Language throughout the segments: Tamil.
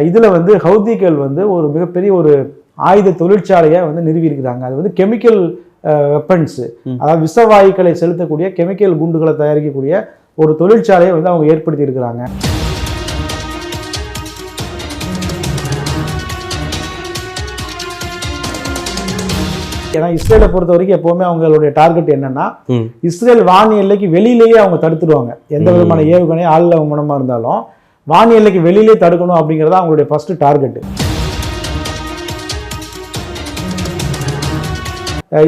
இதில் வந்து ஹவுதிகள் வந்து ஒரு மிகப்பெரிய ஒரு ஆயுத தொழிற்சாலையை வந்து நிறுவியிருக்கிறாங்க. அது வந்து கெமிக்கல் வெப்பன்ஸு, அதாவது விஷவாயுக்களை செலுத்தக்கூடிய கெமிக்கல் குண்டுகளை தயாரிக்கக்கூடிய ஒரு தொழிற்சாலையை வந்து அவங்க ஏற்படுத்தி இருக்கிறாங்க. ஏன்னா இஸ்ரேலை பொறுத்த வரைக்கும் எப்பவுமே அவங்களுடைய டார்கெட் என்னன்னா, இஸ்ரேல் வான் எல்லைக்கு வெளியிலேயே அவங்க தடுத்துடுவாங்க. எந்த விதமான ஏவுகணை ஆளில்லா விமானமா இருந்தாலும் வான் எல்லைக்கு வெளியிலே தடுக்கணும் அப்படிங்கிறது அவங்களுடைய ஃபர்ஸ்ட் டார்கெட்.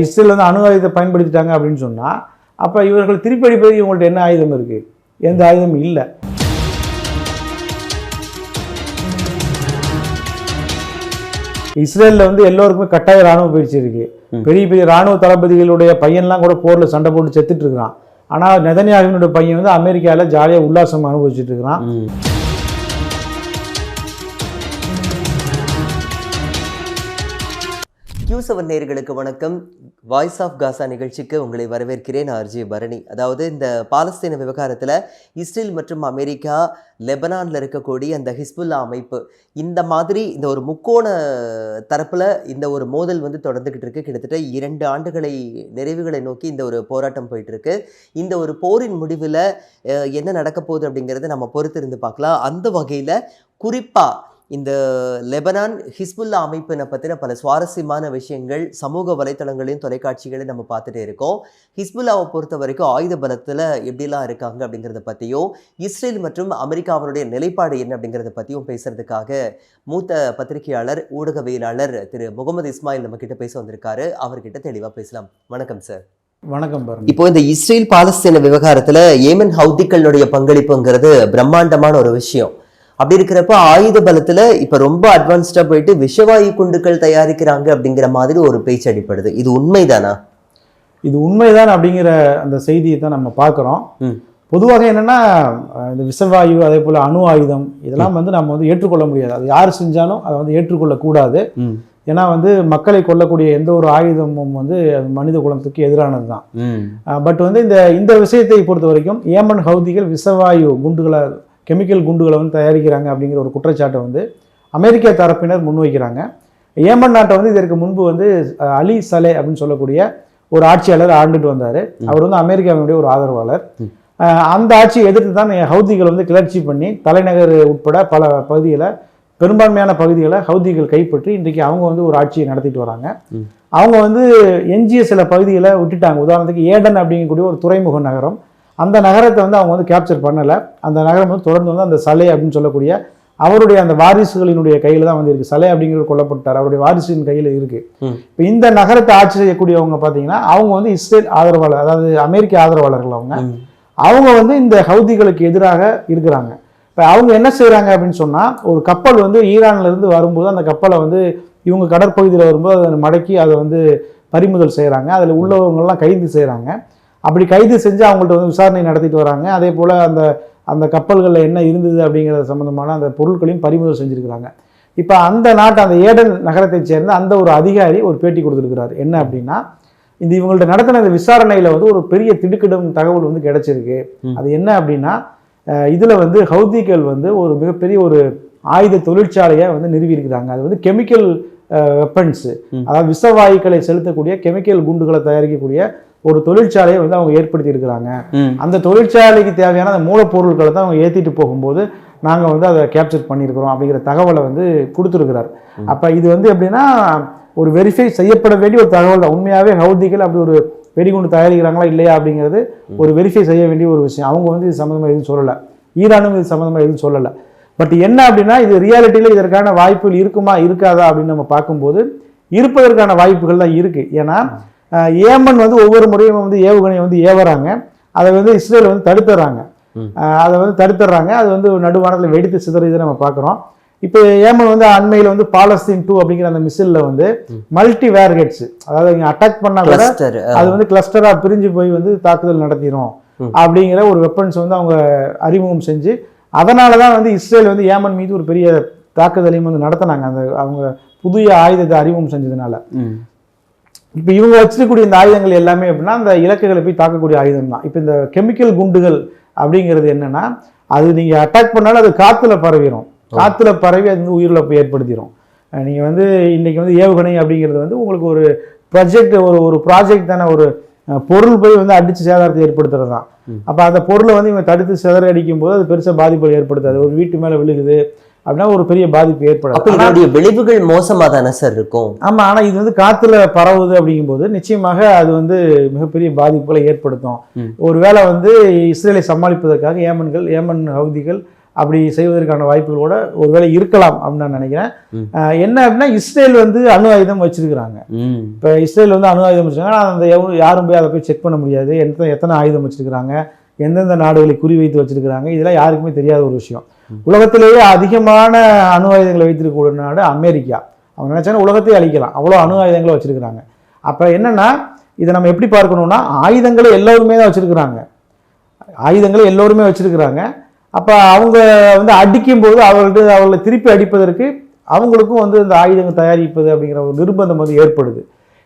இஸ்ரேல் வந்து அணு ஆயுதத்தை பயன்படுத்திட்டாங்க அப்படின்னு சொன்னா, அப்ப இவர்கள் திருப்பி அடிப்பது இவங்கள்ட்ட என்ன ஆயுதம் இருக்கு? எந்த ஆயுதமும் இல்லை. இஸ்ரேலில் வந்து எல்லோருக்குமே கட்டாய ராணுவ பயிற்சி இருக்கு. பெரிய பெரிய ராணுவ தளபதிகளுடைய பையன்லாம் கூட போர்ல சண்டை போட்டு செத்துட்டு இருக்கிறான். ஆனால் நெதன்யாகுவினுடைய பையன் வந்து அமெரிக்காவில் ஜாலியாக உல்லாசம் அனுபவிச்சுட்டு இருக்கிறான். Q7 நேயர்களுக்கு வணக்கம். வாய்ஸ் ஆஃப் காசா நிகழ்ச்சிக்கு உங்களை வரவேற்கிறேன். ஆர்ஜே பரணி. அதாவது இந்த பாலஸ்தீன விவகாரத்தில் இஸ்ரேல் மற்றும் அமெரிக்கா, லெபனானில் இருக்கக்கூடிய அந்த ஹிஸ்புல்லா அமைப்பு, இந்த மாதிரி இந்த ஒரு முக்கோண தரப்பில் இந்த ஒரு மோதல் வந்து தொடர்ந்துக்கிட்டு இருக்கு. கிட்டத்தட்ட 2 ஆண்டுகளை நிறைவுகளை நோக்கி இந்த ஒரு போராட்டம் போயிட்டு இருக்கு. இந்த ஒரு போரின் முடிவில் என்ன நடக்க போகுது அப்படிங்கிறத நம்ம பொறுத்து இருந்து பார்க்கலாம். அந்த வகையில் குறிப்பாக இந்த லெபனான் ஹிஸ்புல்லா அமைப்பினை பற்றின பல சுவாரஸ்யமான விஷயங்கள் சமூக வலைத்தளங்களையும் தொலைக்காட்சிகளையும் நம்ம பார்த்துட்டே இருக்கோம். ஹிஸ்புல்லாவை பொறுத்த வரைக்கும் ஆயுத பலத்தில் எப்படிலாம் இருக்காங்க அப்படிங்கிறத பற்றியும், இஸ்ரேல் மற்றும் அமெரிக்காவுடைய நிலைப்பாடு என்ன அப்படிங்கிறத பற்றியும் பேசுறதுக்காக மூத்த பத்திரிகையாளர், ஊடகவியலாளர் திரு முகமது இஸ்மாயில் நம்ம கிட்ட பேச வந்திருக்காரு. அவர்கிட்ட தெளிவாக பேசலாம். வணக்கம் சார். வணக்கம். இப்போ இந்த இஸ்ரேல் பாலஸ்தீன விவகாரத்தில் ஏமன் ஹவுதிகளுடைய பங்களிப்புங்கிறது பிரம்மாண்டமான ஒரு விஷயம். அப்படி இருக்கிறப்ப ஆயுத பலத்துல இப்ப ரொம்ப அட்வான்ஸ்டா போயிட்டு விஷவாயு குண்டுகள் தயாரிக்கிறாங்க அப்படிங்கிற மாதிரி ஒரு பேச்சு அடிப்படுது. இது உண்மைதானா? இது உண்மைதான் அப்படிங்கிற அந்த செய்தியை தான் நம்ம பார்க்குறோம். பொதுவாக என்னன்னா, இந்த விஷவாயு, அதே போல அணு ஆயுதம், இதெல்லாம் வந்து நம்ம வந்து ஏற்றுக்கொள்ள முடியாது. அது யார் செஞ்சாலும் அதை வந்து ஏற்றுக்கொள்ளக்கூடாது. ஏன்னா வந்து மக்களை கொல்லக்கூடிய எந்த ஒரு ஆயுதமும் வந்து மனித குலத்துக்கு எதிரானது தான். பட் வந்து இந்த விஷயத்தை பொறுத்த வரைக்கும் ஏமன் ஹவுதிகள் விஷவாயு குண்டுகளை, கெமிக்கல் குண்டுகளை வந்து தயாரிக்கிறாங்க அப்படிங்கிற ஒரு குற்றச்சாட்டை வந்து அமெரிக்கா தரப்பினர் முன்வைக்கிறாங்க. ஏமன் நாட்டை வந்து இதற்கு முன்பு வந்து அலி சலே அப்படின்னு சொல்லக்கூடிய ஒரு ஆட்சியாளர் ஆண்டுட்டு வந்தார். அவர் வந்து அமெரிக்காவினுடைய ஒரு ஆதரவாளர். அந்த ஆட்சியை எதிர்த்து தான் ஹவுதிகள் வந்து கிளர்ச்சி பண்ணி தலைநகர் உட்பட பல பகுதிகளை, பெரும்பான்மையான பகுதிகளை ஹவுதிகள் கைப்பற்றி இன்றைக்கு அவங்க வந்து ஒரு ஆட்சியை நடத்திட்டு வராங்க. அவங்க வந்து எஞ்சிய சில பகுதிகளை விட்டுட்டாங்க. உதாரணத்துக்கு ஏடன் அப்படிங்கக்கூடிய ஒரு துறைமுக நகரம், அந்த நகரத்தை வந்து அவங்க வந்து கேப்சர் பண்ணலை. அந்த நகரம் வந்து தொடர்ந்து வந்து அந்த சலே அப்படின்னு சொல்லக்கூடிய அவருடைய அந்த வாரிசுகளினுடைய கையில் தான் வந்து இருக்குது. சலே அப்படிங்கிறது கொல்லப்பட்டார், அவருடைய வாரிசுகளின் கையில் இருக்குது. இப்போ இந்த நகரத்தை ஆட்சி செய்யக்கூடியவங்க பார்த்தீங்கன்னா அவங்க வந்து இஸ்ரேல் ஆதரவாளர், அதாவது அமெரிக்க ஆதரவாளர்கள். அவங்க வந்து இந்த ஹவுதிகளுக்கு எதிராக இருக்கிறாங்க. இப்போ அவங்க என்ன செய்கிறாங்க அப்படின்னு சொன்னால், ஒரு கப்பல் வந்து ஈரான்லேருந்து வரும்போது அந்த கப்பலை வந்து இவங்க கடற்பகுதியில் வரும்போது அதை மடக்கி அதை வந்து பறிமுதல் செய்கிறாங்க. அதில் உள்ளவங்கெல்லாம் கைது செய்கிறாங்க. அப்படி கைது செஞ்சு அவங்கள்ட்ட வந்து விசாரணை நடத்திட்டு வராங்க. அதே போல் அந்த கப்பல்களில் என்ன இருந்தது அப்படிங்கிறது சம்மந்தமான அந்த பொருட்களையும் பறிமுதல் செஞ்சுருக்கிறாங்க. இப்போ அந்த அந்த ஏடன் நகரத்தை சேர்ந்த அந்த ஒரு அதிகாரி ஒரு பேட்டி கொடுத்துருக்கிறார். என்ன அப்படின்னா, இவங்கள்ட்ட நடத்தின இந்த விசாரணையில் வந்து ஒரு பெரிய திடுக்கிடும் தகவல் வந்து கிடைச்சிருக்கு. அது என்ன அப்படின்னா, இதில் வந்து ஹவுதிகள் வந்து ஒரு மிகப்பெரிய ஒரு ஆயுத தொழிற்சாலையை வந்து நிறுவியிருக்கிறாங்க. அது வந்து கெமிக்கல் வெப்பன்ஸு, அதாவது விஷவாயுக்களை செலுத்தக்கூடிய கெமிக்கல் குண்டுகளை தயாரிக்கக்கூடிய ஒரு தொழிற்சாலையை வந்து அவங்க ஏற்படுத்தி இருக்கிறாங்க. அந்த தொழிற்சாலைக்கு தேவையான அந்த மூலப்பொருட்களை தான் அவங்க ஏற்றிட்டு போகும்போது நாங்கள் வந்து அதை கேப்சர் பண்ணியிருக்கிறோம் அப்படிங்கிற தகவலை வந்து கொடுத்துருக்கிறார். அப்போ இது வந்து எப்படின்னா, ஒரு வெரிஃபை செய்யப்பட வேண்டிய ஒரு தகவல் தான். உண்மையாகவே ஹவுதிகள் அப்படி ஒரு வெடிகுண்டு தயாரிக்கிறாங்களா இல்லையா அப்படிங்கிறது ஒரு வெரிஃபை செய்ய வேண்டிய ஒரு விஷயம். அவங்க வந்து இது சம்மந்தமாக எதுவும் சொல்லலை, ஈரானும் இது சம்மந்தமாக எதுவும் சொல்லலை. பட் என்ன அப்படின்னா, இது ரியாலிட்டியில் இதற்கான வாய்ப்புகள் இருக்குமா இருக்காதா அப்படின்னு நம்ம பார்க்கும்போது இருப்பதற்கான வாய்ப்புகள் தான் இருக்குது. ஏன்னா ஏமன் வந்து ஒவ்வொரு முறையும் வந்து ஏவுகணையை வந்து ஏவறாங்க, அதை வந்து இஸ்ரேல் வந்து தடுத்துறாங்க. அது வந்து நடுவானத்தில் வெடித்து சிதறதை நம்ம பார்க்குறோம். இப்போ ஏமன் வந்து அண்மையில் வந்து பாலஸ்தீன் 2 அப்படிங்கிற அந்த மிசிலில் வந்து மல்டி வேர்கெட்ஸ், அதாவது இங்கே அட்டாக் பண்ணால் கூட அது வந்து கிளஸ்டராக பிரிஞ்சு போய் வந்து தாக்குதல் நடத்திடும் அப்படிங்கிற ஒரு வெப்பன்ஸ் வந்து அவங்க அறிமுகம் செஞ்சு, அதனால தான் வந்து இஸ்ரேல் வந்து ஏமன் மீது ஒரு பெரிய தாக்குதலையும் வந்து நடத்தினாங்க. அவங்க புதிய ஆயுதத்தை அறிமுகம் செஞ்சதுனால. இப்போ இவங்க வச்சிருக்கக்கூடிய இந்த ஆயுதங்கள் எல்லாமே எப்படின்னா அந்த இலக்குகளை போய் தாக்கக்கூடிய ஆயுதம் தான். இப்போ இந்த கெமிக்கல் குண்டுகள் அப்படிங்கிறது என்னன்னா, அது நீங்கள் அட்டாக் பண்ணாலும் அது காற்றுல பரவிடும். காத்துல பரவி அது வந்து உயிரிழப்பு ஏற்படுத்திடும். நீங்க வந்து இன்னைக்கு வந்து ஏவுகணை அப்படிங்கிறது வந்து உங்களுக்கு ஒரு ப்ராஜெக்ட் ஒரு ப்ராஜெக்ட் தானே, ஒரு பொருள் போய் வந்து அடிச்சு சேதாரத்தை ஏற்படுத்துறது தான். அப்ப அந்த பொருளை வந்து இவங்க தடுத்து சிதற அடிக்கும் போது அது பெருசா பாதிப்புகள் ஏற்படுத்தாது. ஒரு வீட்டு மேல விழுகுது அப்படின்னா ஒரு பெரிய பாதிப்பு ஏற்படாது. விளைவுகள் மோசமா தானே சார் இருக்கும்? ஆமா, ஆனா இது வந்து காத்துல பரவுது அப்படிங்கும்போது நிச்சயமாக அது வந்து மிகப்பெரிய பாதிப்புகளை ஏற்படுத்தும். ஒருவேளை வந்து இஸ்ரேலை சமாளிப்பதற்காக ஏமன் ஹவுதிகள் அப்படி செய்வதற்கான வாய்ப்புகளோட ஒருவேளை இருக்கலாம் அப்படின்னு நான் நினைக்கிறேன். என்ன அப்படின்னா இஸ்ரேல் வந்து அணு ஆயுதம் வச்சிருக்கிறாங்க. இப்ப இஸ்ரேல் வந்து அணு ஆயுதம் வச்சிருக்காங்க. அந்த யாரும் போய் அதை போய் செக் பண்ண முடியாது. எத்தனை ஆயுதம் வச்சிருக்கிறாங்க, எந்தெந்த நாடுகளை குறிவைத்து வச்சிருக்கிறாங்க, இதெல்லாம் யாருக்குமே தெரியாத ஒரு விஷயம். உலகத்திலேயே அதிகமான அணு ஆயுதங்களை வைத்திருக்கக்கூடிய நாடு அமெரிக்கா. அவங்க நினைச்சாங்கன்னா உலகத்தையே அழிக்கலாம், அவ்வளோ அணு ஆயுதங்களை வச்சிருக்கிறாங்க. அப்ப என்னன்னா இதை நம்ம எப்படி பார்க்கணும்னா ஆயுதங்களை எல்லோருமே தான் வச்சிருக்கிறாங்க. அப்ப அவங்க வந்து அடிக்கும் போது அவர்களை திருப்பி அடிப்பதற்கு அவங்களுக்கும் வந்து இந்த ஆயுதங்கள் தயாரிப்பது அப்படிங்கிற ஒரு நிர்பந்தம் வந்து ஏற்படுது.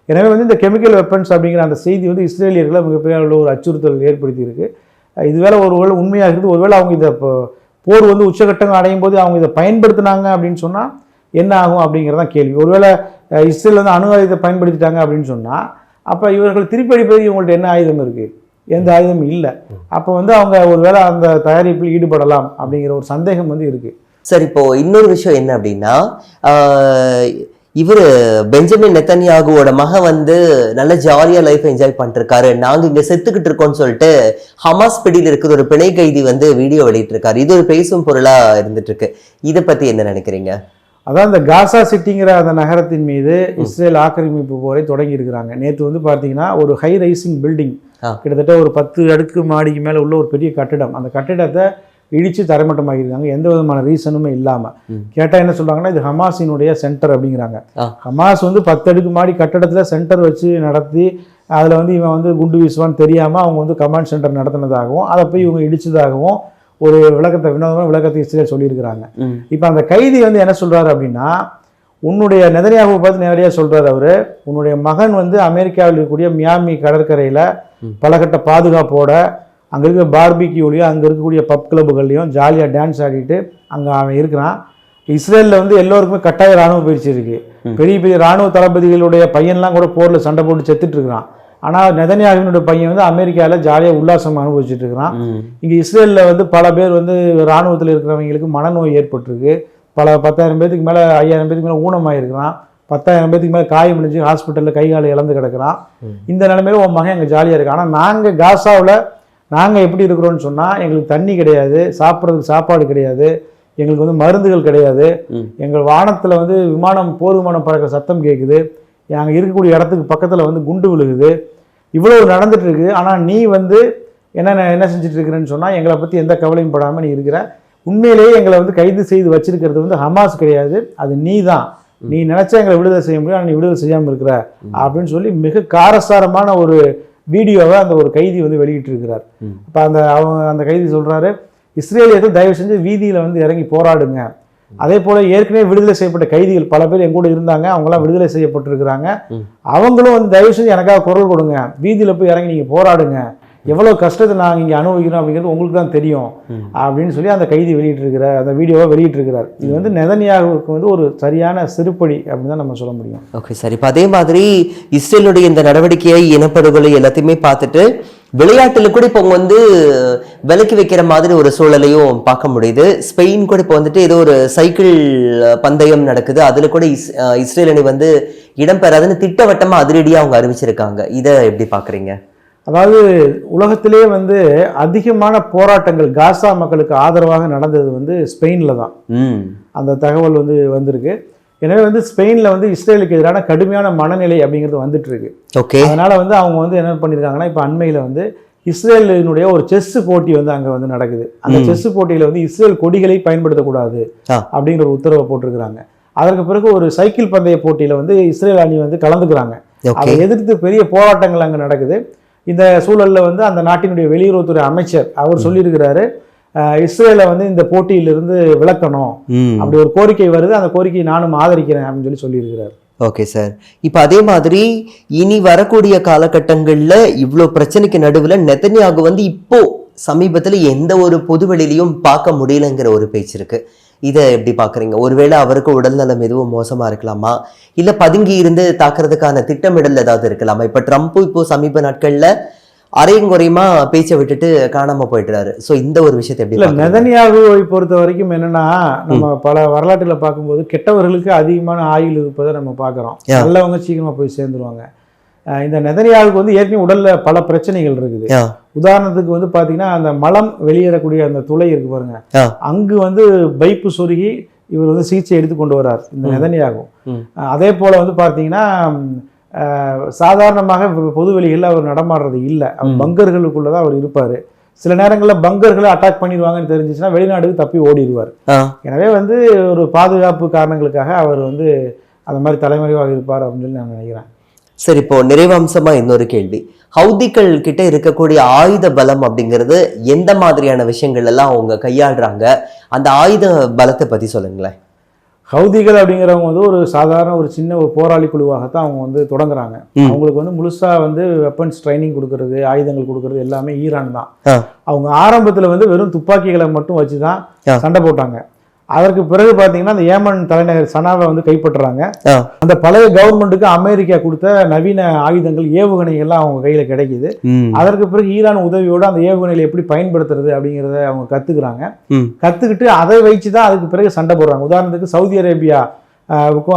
எனவே வந்து இந்த கெமிக்கல் வெப்பன்ஸ் அப்படிங்கிற அந்த செய்தி வந்து இஸ்ரேலியர்களை மிகப்பெரிய ஒரு அச்சுறுத்தல் ஏற்படுத்தி இருக்கு. இதுவேளை ஒருவேளை உண்மையாக இருக்குது. ஒருவேளை அவங்க இதை போர் வந்து உச்சகட்டங்கள் அடையும் போது அவங்க இதை பயன்படுத்தினாங்க அப்படின்னு சொன்னா என்ன ஆகும் அப்படிங்கிறதான் கேள்வி. ஒருவேளை இஸ்ரேல் வந்து அணு ஆயுதத்தை பயன்படுத்திட்டாங்க அப்படின்னு சொன்னா அப்ப இவர்கள் திருப்பி அடிப்பதற்கு இவங்கள்ட்ட என்ன ஆயுதம் இருக்கு? எந்த ஆயுதமும் இல்லை. அப்போ வந்து அவங்க ஒருவேளை அந்த தயாரிப்பில் ஈடுபடலாம் அப்படிங்கிற ஒரு சந்தேகம் வந்து இருக்கு. சார், இப்போ இன்னொரு விஷயம் என்ன அப்படின்னா இவர் பெஞ்சமின் நெத்தன்யாகுவோட மகன் வந்து நல்ல ஜாலியா லைஃப் என்ஜாய் பண்ணிருக்காரு, நாங்க இங்க செத்துக்கிட்டு இருக்கோம்னு சொல்லிட்டு ஹமாஸ் பிடியில் இருக்கிற ஒரு பிணை கைதி வந்து வீடியோ வெளியிட்டு இருக்காரு. இது ஒரு பேசும் பொருளா இருந்துட்டு இருக்கு. இதை பத்தி என்ன நினைக்கிறீங்க? அதான் இந்த காசா சிட்டிங்கிற அந்த நகரத்தின் மீது இஸ்ரேல் ஆக்கிரமிப்பு போரை தொடங்கி இருக்கிறாங்க. நேற்று வந்து பார்த்தீங்கன்னா ஒரு ஹை ரைசிங் பில்டிங், கிட்டத்தட்ட ஒரு 10 அடுக்கு மாடிக்கு மேலே உள்ள ஒரு பெரிய கட்டிடம், அந்த கட்டிடத்தை இடித்து தரைமட்டமாகிருக்காங்க. எந்த விதமான ரீசனுமே இல்லாமல். கேட்டால் என்ன சொல்கிறாங்கன்னா இது ஹமாஸினுடைய சென்டர் அப்படிங்கிறாங்க. ஹமாஸ் வந்து 10 அடுக்கு மாடி கட்டடத்தில் சென்டர் வச்சு நடத்தி அதில் வந்து இவன் வந்து குண்டு வீசுவான்னு தெரியாமல் அவங்க வந்து கமாண்ட் சென்டர் நடத்தினதாகவும் அதை போய் இவங்க இடிச்சதாகவும் ஒரு வினோதமான விளக்கத்தை இஸ்ரேல் சொல்லியிருக்கிறாங்க. இப்போ அந்த கைதி வந்து என்ன சொல்றாரு அப்படின்னா உன்னுடைய நெதன்யாகுவை பார்த்து நேரடியாக சொல்றாரு அவரு, உன்னுடைய மகன் வந்து அமெரிக்காவில் இருக்கக்கூடிய மியாமி கடற்கரையில் பலகட்ட பாதுகாப்போட அங்கே இருக்கிற பார்பிக்யூலையும் அங்கே இருக்கக்கூடிய பப் கிளப்புகள்லையும் ஜாலியாக டான்ஸ் ஆடிட்டு அங்கே அவன் இருக்கிறான். இஸ்ரேலில் வந்து எல்லோருக்குமே கட்டாய இராணுவ பயிற்சி இருக்கு. பெரிய பெரிய இராணுவ தளபதிகளுடைய பையன்லாம் கூட போரில் சண்டை போட்டு செத்துட்டு இருக்கிறான். ஆனால் நெதன்யாகுவினுடைய பையன் வந்து அமெரிக்காவில் ஜாலியாக உல்லாசம் அனுபவிச்சுட்டு இருக்கிறான். இங்கே இஸ்ரேலில் வந்து பல பேர் வந்து இராணுவத்தில் இருக்கிறவங்களுக்கு மனநோய் ஏற்பட்டிருக்கு. பல 10,000 பேத்துக்கு மேலே 5,000 பேத்துக்கு மேலே ஊனமாயிருக்கிறான். 10,000 பேத்துக்கு மேலே காயம் அடைஞ்சு ஹாஸ்பிட்டலில் கை காலை இழந்து கிடக்கிறான். இந்த நிலைமையில உன் மகன் எங்கள் ஜாலியாக இருக்கான். ஆனால் நாங்கள் காசாவில் நாங்கள் எப்படி இருக்கிறோன்னு சொன்னால் எங்களுக்கு தண்ணி கிடையாது, சாப்பிட்றதுக்கு சாப்பாடு கிடையாது, எங்களுக்கு வந்து மருந்துகள் கிடையாது, எங்கள் வானத்தில் வந்து போர் விமானம் பறக்கிற சத்தம் கேட்குது, நாங்கள் இருக்கக்கூடிய இடத்துக்கு பக்கத்தில் வந்து குண்டு விழுகுது, இவ்வளவு நடந்துட்டு இருக்கு. ஆனால் நீ வந்து என்ன செஞ்சுட்டு இருக்கிறேன்னு சொன்னால் எங்களை பற்றி எந்த கவலையும் படாமல் நீ இருக்கிற. உண்மையிலேயே எங்களை வந்து கைது செய்து வச்சிருக்கிறது வந்து ஹமாஸ் கிடையாது, அது நீ தான். நீ நினைச்சா எங்களை விடுதலை செய்ய முடியும், ஆனால் நீ விடுதலை செய்யாமல் இருக்கிற அப்படின்னு சொல்லி மிக காரசாரமான ஒரு வீடியோவை அந்த ஒரு கைதி வந்து வெளியிட்டு இருக்கிறார். இப்போ அந்த கைதி சொல்றாரு, இஸ்ரேலியர்கள் தயவு செஞ்சு வீதியில் வந்து இறங்கி போராடுங்க. அதே போல ஏற்கனவே விடுதலை செய்யப்பட்ட கைதிகள் பல பேர் எங்கூட இருந்தாங்க, அவங்களாம் விடுதலை செய்யப்பட்டிருக்கிறாங்க. அவங்களும் வந்து தயவு செஞ்சு எனக்காக குரல் கொடுங்க, வீதியில் போய் இறங்கி நீங்கள் போராடுங்க, எவ்வளோ கஷ்டத்தை நாங்கள் இங்கே அனுபவிக்கிறோம் அப்படிங்கிறது உங்களுக்கு தான் தெரியும் அப்படின்னு சொல்லி அந்த கைதி வெளியிட்டிருக்கிறார், அந்த வீடியோவை வெளியிட்டிருக்கிறார். இது வந்து நெதன்யாகுவுக்கு வந்து ஒரு சரியான சிறுபடி அப்படின்னு தான் நம்ம சொல்ல முடியும். ஓகே சார், இப்போ அதே மாதிரி இஸ்ரேலுடைய இந்த நடவடிக்கையை, இனப்படுகொலை எல்லாத்தையுமே பார்த்துட்டு விளையாட்டுல கூட இப்போ வந்து விலக்கி வைக்கிற மாதிரி ஒரு சூழலையும் பார்க்க முடியுது. ஸ்பெயின் கூட இப்போ வந்துட்டு ஏதோ ஒரு சைக்கிள் பந்தயம் நடக்குது, அதுல கூட இஸ்ரேல் அணி வந்து இடம்பெறாதுன்னு திட்டவட்டமா அதிரடியா அவங்க அறிவிச்சிருக்காங்க. இதை எப்படி பாக்குறீங்க? அதாவது உலகத்திலே வந்து அதிகமான போராட்டங்கள் காசா மக்களுக்கு ஆதரவாக நடந்தது வந்து ஸ்பெயினில் தான். அந்த தகவல் வந்து வந்திருக்கு. எனவே வந்து ஸ்பெயினில் வந்து இஸ்ரேலுக்கு எதிரான கடுமையான மனநிலை அப்படிங்கிறது வந்துட்டு இருக்கு. அதனால வந்து அவங்க வந்து என்ன பண்ணியிருக்காங்கன்னா இப்போ அண்மையில் வந்து இஸ்ரேலினுடைய ஒரு செஸ் போட்டி வந்து அங்கே வந்து நடக்குது. அந்த செஸ் போட்டியில் வந்து இஸ்ரேல் கொடிகளை பயன்படுத்தக்கூடாது அப்படிங்கிற ஒரு உத்தரவை போட்டிருக்கிறாங்க. அதற்கு பிறகு ஒரு சைக்கிள் பந்தய போட்டியில் வந்து இஸ்ரேல் அணி வந்து கலந்துக்கிறாங்க. அதை எதிர்த்து பெரிய போராட்டங்கள் அங்கே நடக்குது. இந்த சூழல்ல வந்து அந்த நாட்டினுடைய வெளியுறவுத்துறை அமைச்சர் அவர் சொல்லியிருக்கிறாரு, இஸ்ரேலை வந்து இந்த போட்டியிலிருந்து விலக்கணும், அப்படி ஒரு கோரிக்கை வருது, அந்த கோரிக்கையை நானும் ஆதரிக்கிறேன் அப்படின்னு சொல்லியிருக்கிறார். ஓகே சார், இப்போ அதே மாதிரி இனி வரக்கூடிய காலகட்டங்களில் இவ்வளோ பிரச்சனைக்கு நடுவில் நெதன்யாகு வந்து இப்போ சமீபத்தில் எந்த ஒரு பொதுவெளியிலையும் பார்க்க முடியலங்கிற ஒரு பேச்சு இருக்கு. இதை எப்படி பாக்குறீங்க? ஒருவேளை அவருக்கு உடல்நலம் எதுவும் மோசமா இருக்கலாமா, இல்ல பதுங்கி இருந்து தாக்குறதுக்கான திட்டமிடல் ஏதாவது இருக்கலாமா? இப்ப ட்ரம்ப் இப்போ சமீப நாட்கள்ல அரையும் குறையுமா பேச்சை விட்டுட்டு காணாம போயிட்டுறாரு. சோ இந்த ஒரு விஷயத்தை எப்படி இல்ல, பாக்குறீங்க? நெதன்யாகுவை பொறுத்த வரைக்கும் என்னன்னா, நம்ம பல வரலாற்றுல பார்க்கும்போது கெட்டவர்களுக்கு அதிகமான ஆயுள் இருப்பதை நம்ம பார்க்குறோம். நல்லவங்க சீக்கிரமா போய் சேர்ந்துருவாங்க. இந்த நெதன்யாகுவுக்கு வந்து ஏற்கனவே உடல்ல பல பிரச்சனைகள் இருக்குது. உதாரணத்துக்கு வந்து பாத்தீங்கன்னா, அந்த மலம் வெளியேறக்கூடிய அந்த துளை இருக்கு பாருங்க, அங்கு வந்து பைப்பு சொருகி இவர் வந்து சிகிச்சை எடுத்து கொண்டு வர்றார் இந்த நெதன்யாகு. அதே போல வந்து பார்த்தீங்கன்னா, சாதாரணமாக பொதுவெளிகளில் அவர் நடமாடுறது இல்லை. பங்கர்களுக்குள்ள தான் அவர் இருப்பார். சில நேரங்களில் பங்கர்களை அட்டாக் பண்ணிடுவாங்கன்னு தெரிஞ்சிச்சுன்னா வெளிநாடுக்கு தப்பி ஓடிடுவார். எனவே வந்து ஒரு பாதுகாப்பு காரணங்களுக்காக அவர் வந்து அந்த மாதிரி தலைமறைவாக இருப்பார் அப்படின்னு சொல்லி நான் நினைக்கிறேன். சரி, இப்போ நிறைவம்சமா இன்னொரு கேள்வி. ஹவுதிகள் கிட்ட இருக்கக்கூடிய ஆயுத பலம் அப்படிங்கிறது எந்த மாதிரியான விஷயங்கள் எல்லாம் அவங்க கையாளுறாங்க? அந்த ஆயுத பலத்தை பத்தி சொல்லுங்களேன். ஹவுதிகள் அப்படிங்கிறவங்க வந்து ஒரு சாதாரண ஒரு சின்ன ஒரு போராளி குழுவாகத்தான் அவங்க வந்து தொடங்குறாங்க. அவங்களுக்கு வந்து முழுசா வந்து வெப்பன்ஸ் ட்ரைனிங் கொடுக்கறது, ஆயுதங்கள் கொடுக்கறது எல்லாமே ஈரான் தான். அவங்க ஆரம்பத்துல வந்து வெறும் துப்பாக்கிகளை மட்டும் வச்சுதான் சண்டை போட்டாங்க. அதற்கு பிறகு பார்த்தீங்கன்னா அந்த ஏமன் தலைநகர் சனாவை வந்து கைப்பற்றுறாங்க. அந்த பழைய கவர்மெண்ட்டுக்கு அமெரிக்கா கொடுத்த நவீன ஆயுதங்கள், ஏவுகணைகள்லாம் அவங்க கையில கிடைக்குது. அதற்கு பிறகு ஈரான் உதவியோட அந்த ஏவுகணைகளை எப்படி பயன்படுத்துறது அப்படிங்கிறத அவங்க கத்துக்கிறாங்க. கத்துக்கிட்டு அதை வச்சுதான் அதுக்கு பிறகு சண்டை போடுறாங்க. உதாரணத்துக்கு சவுதி அரேபியா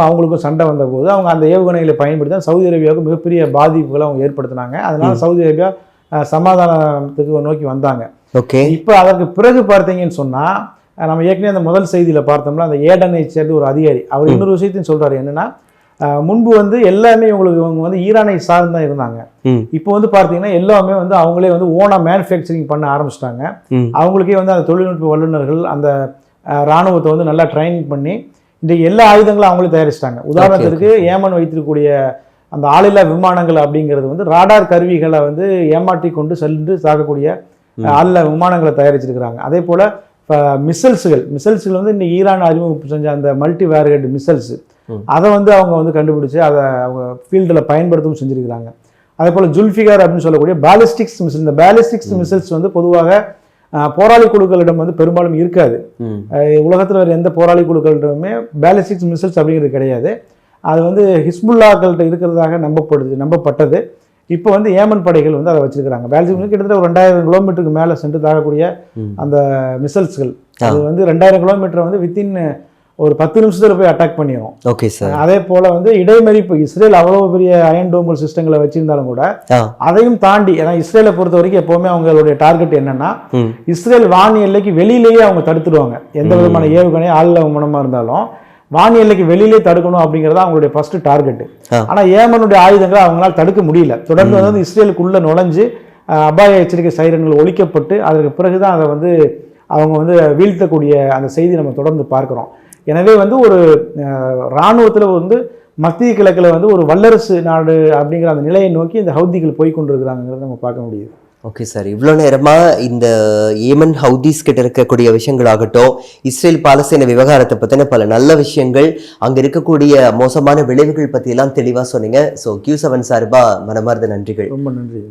அவங்களுக்கும் சண்டை வந்த போது அவங்க அந்த ஏவுகணைகளை பயன்படுத்தி தான் சவுதி அரேபியாவுக்கு மிகப்பெரிய பாதிப்புகளை அவங்க ஏற்படுத்தினாங்க. அதனால சவுதி அரேபியா சமாதானத்துக்கு நோக்கி வந்தாங்க. இப்போ அதற்கு பிறகு பார்த்தீங்கன்னு சொன்னா, நம்ம ஏற்கனவே அந்த முதல் செய்தியில் பார்த்தோம்னா அந்த ஏடனை சேர்ந்து ஒரு அதிகாரி அவர் இன்னொரு விஷயத்தையும் சொல்றாரு. என்னன்னா, முன்பு வந்து எல்லாமே இவங்க வந்து ஈரானை சார்ந்து தான் இருந்தாங்க. இப்போ வந்து பார்த்தீங்கன்னா எல்லாமே வந்து அவங்களே வந்து ஓனா மேனுஃபேக்சரிங் பண்ண ஆரம்பிச்சிட்டாங்க. அவங்களுக்கே வந்து அந்த தொழில்நுட்ப வல்லுநர்கள் அந்த இராணுவத்தை வந்து நல்லா ட்ரைனிங் பண்ணி இன்றைக்கு எல்லா ஆயுதங்களும் அவங்களே தயாரிச்சிட்டாங்க. உதாரணத்திற்கு ஏமன் வைத்திருக்கக்கூடிய அந்த ஆளில்லா விமானங்கள் அப்படிங்கிறது வந்து ராடார் கருவிகளை வந்து ஏமாற்றி கொண்டு சென்று தாக்கக்கூடிய ஆளில்லா விமானங்களை தயாரிச்சிருக்கிறாங்க. அதே போல மிசைல்ஸ்கள் வந்து இன்னைக்கு ஈரான் அறிமுகம் செஞ்ச அந்த மல்டி வேர்ஹெட் மிசைல்ஸ், அதை வந்து அவங்க வந்து கண்டுபிடிச்சு அதை அவங்க ஃபீல்டில் பயன்படுத்தவும் செஞ்சிருக்கிறாங்க. அதே போல் ஜுல்ஃபிகார் அப்படின்னு சொல்லக்கூடிய பேலிஸ்டிக்ஸ் மிசைல், இந்த பேலிஸ்டிக்ஸ் மிசைல்ஸ் வந்து பொதுவாக போராளி குழுக்களிடம் வந்து பெரும்பாலும் இருக்காது. உலகத்தில் வேறு எந்த போராளி குழுக்களிடமே பேலிஸ்டிக்ஸ் மிசைல்ஸ் அப்படிங்கிறது கிடையாது. அது வந்து ஹிஸ்புல்லாக்கள்கிட்ட இருக்கிறதாக நம்பப்பட்டது. இப்போ வந்து ஏமன் படைகள் வந்து அதை வச்சிருக்கிறாங்க. பேலிஸ்டிக் கிட்டத்தட்ட ஒரு 2000 கிலோமீட்டருக்கு மேலே சென்று தாக்கக்கூடிய அந்த மிசைல்ஸ்கள், அது வந்து 2000 கிலோமீட்டர் வந்து வித்தின் ஒரு 10 நிமிஷத்துல போய் அட்டாக் பண்ணிடும். Okay sir. அதே போல வந்து இடைமறிப்பு, இஸ்ரேல் அவ்வளவு பெரிய அயன் டோமல் சிஸ்டங்களை வச்சிருந்தாலும் கூட அதையும் தாண்டி, ஏன்னா இஸ்ரேலை பொறுத்த வரைக்கும் எப்பவுமே அவங்களுடைய டார்கெட் என்னன்னா, இஸ்ரேல் வான் எல்லைக்கு வெளியிலேயே அவங்க தடுத்துடுவாங்க. எந்த விதமான ஏவுகணை ஆளில்லா விமானமா இருந்தாலும் வான் எல்லைக்கு வெளியிலே தடுக்கணும் அப்படிங்கிறதா அவங்களுடைய ஃபர்ஸ்ட் டார்கெட். ஆனா ஏமனுடைய ஆயுதங்களை அவங்களால தடுக்க முடியல. தொடர்ந்து வந்து இஸ்ரேலுக்குள்ள நுழைஞ்சு அபாய எச்சரிக்கை சைரன்கள் ஒழிக்கப்பட்டு அதற்கு பிறகுதான் அதை வந்து அவங்க வந்து வீழ்த்தக்கூடிய அந்த செய்தி நம்ம தொடர்ந்து பார்க்கிறோம். எனவே வந்து ஒரு இராணுவத்தில் வந்து மத்திய கிழக்கில் வந்து ஒரு வல்லரசு நாடு அப்படிங்கிற அந்த நிலையை நோக்கி இந்த ஹவுதிகள் போய் கொண்டிருக்கிறாங்கிறத நம்ம பார்க்க முடியுது. ஓகே சார், இவ்வளோ நேரமாக இந்த ஏமன் ஹவுதிஸ் கிட்ட இருக்கக்கூடிய விஷயங்களாகட்டும், இஸ்ரேல் பாலஸ்தீன விவகாரத்தை பற்றின பல நல்ல விஷயங்கள், அங்கே இருக்கக்கூடிய மோசமான விளைவுகள் பற்றியெல்லாம் தெளிவாக சொன்னீங்க. ஸோ Q7 சார்பாக மனமார்ந்த நன்றிகள். ரொம்ப நன்றி.